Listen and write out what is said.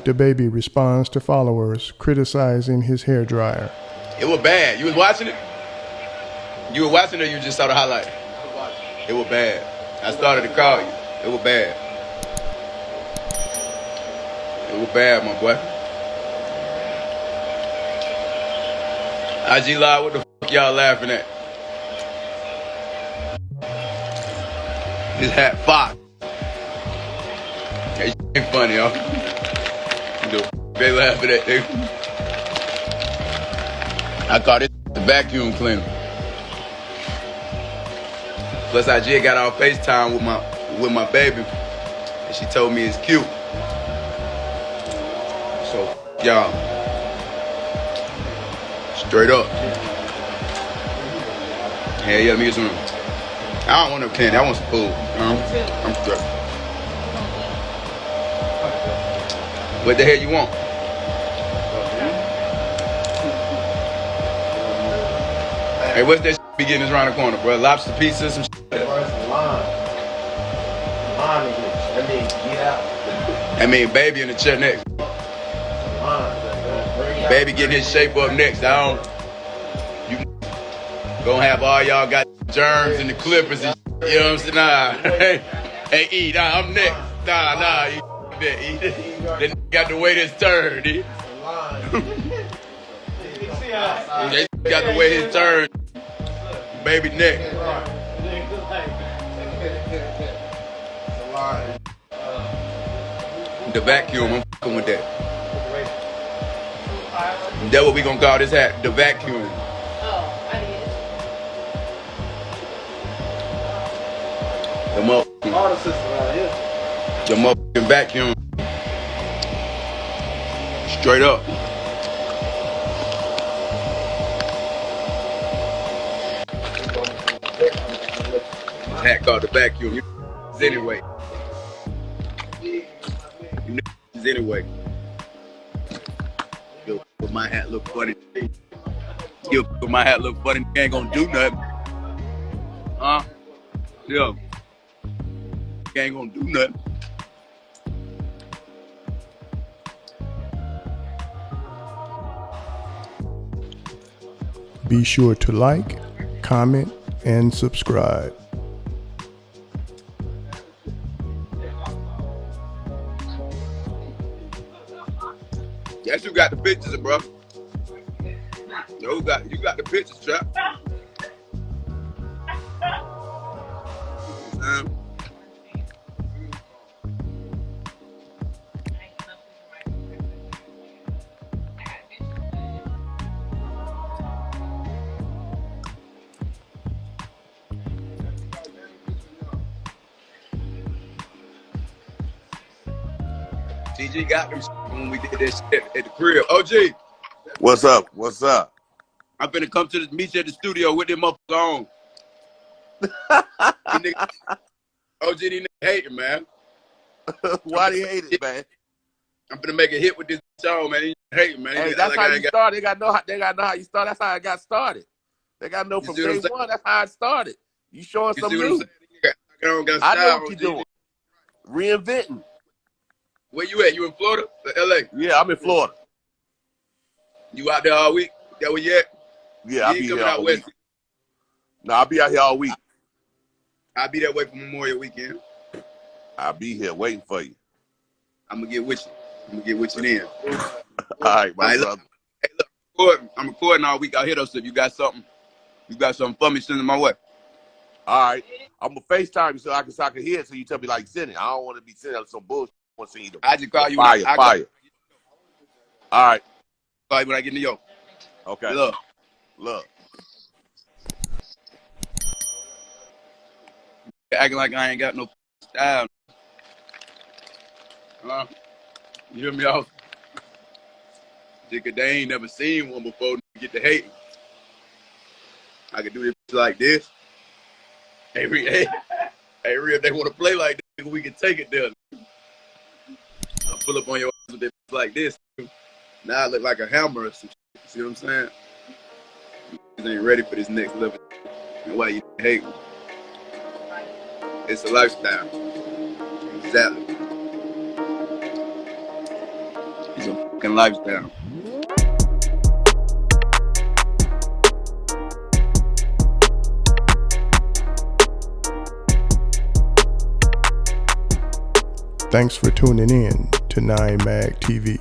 DaBaby responds to followers criticizing his hairdryer. It was bad. You was watching it? You were watching it or you just saw the highlight? It was bad. I started to call you. It was bad. It was bad, my boy. IG Live, what the fuck y'all laughing at? This hat fire. That shit ain't funny, y'all. They laughing at, dude. I call this the vacuum cleaner. Plus, I just got on FaceTime with my baby, and she told me it's cute. So, y'all, straight up. Yeah, let me get some. I don't want no candy. I want some food. I'm straight. What the hell you want? Hey, what's that shit be getting us around the corner, bro? Lobster pizza, some shit. I mean, baby in the chair next. Baby getting his shape up next. You gonna have all y'all got germs and the clippers and shit, you know what I'm saying? Nah, hey, E, nah, I'm next. Nah, you that E. That got to wait his turn, E. They got to wait his turn. Baby next. The vacuum, I'm fucking with that. That's what we gonna call this hat, the vacuum. Oh, I did. The motherfucking vacuum. Straight up. This hat called the vacuum. You anyway. Anyway. Yo, but my hat look funny. Yo, but my hat look funny. You ain't gonna do nothing. Huh? Yo. You ain't gonna do nothing. Be sure to like, comment, and subscribe. Yes, you got the pictures, bro. Yo, you got the pictures, Trap. TG got them when we did this shit at the crib. OG. What's up? What's up? I'm finna come to meet you at the studio with them motherfuckers on. OG, these niggas hating, man. Why do you hate it, man? I'm finna make a hit with this show, man. These hating, man. Hey, that's how you start. They gotta know how you start. That's how I got started. They gotta know from day one. That's how I started. You showing something new. I know what you're doing. Reinventing. Where you at? You in Florida or LA? Yeah, I'm in Florida. You out there all week? That where you at? Yeah, I'll be here all week. No, I'll be out here all week. I'll be that way for Memorial Weekend. I'll be here waiting for you. I'm gonna get with you. I'm gonna get with you then. All right, my brother. Hey, look, I'm recording all week out here though, so if you got something for me, send it my way. All right. I'm gonna FaceTime you so I can hear it so you tell me like send it. I don't want to be sending some bullshit. I want to see you. I just call you fire. All right. Call you when I get in New York. Okay. Look. Acting like I ain't got no style. You hear me out? Because they ain't never seen one before to get the hate. I can do this like this. Hey, Rhea, if they want to play like this, we can take it there. I'll pull up on your ass with this like this. Now I look like a hammer or some shit. See what I'm saying? You ain't ready for this next level. And why you hate me? It's a lifestyle. Exactly. a fucking lifestyle. Thanks for tuning in to 9 Mag TV.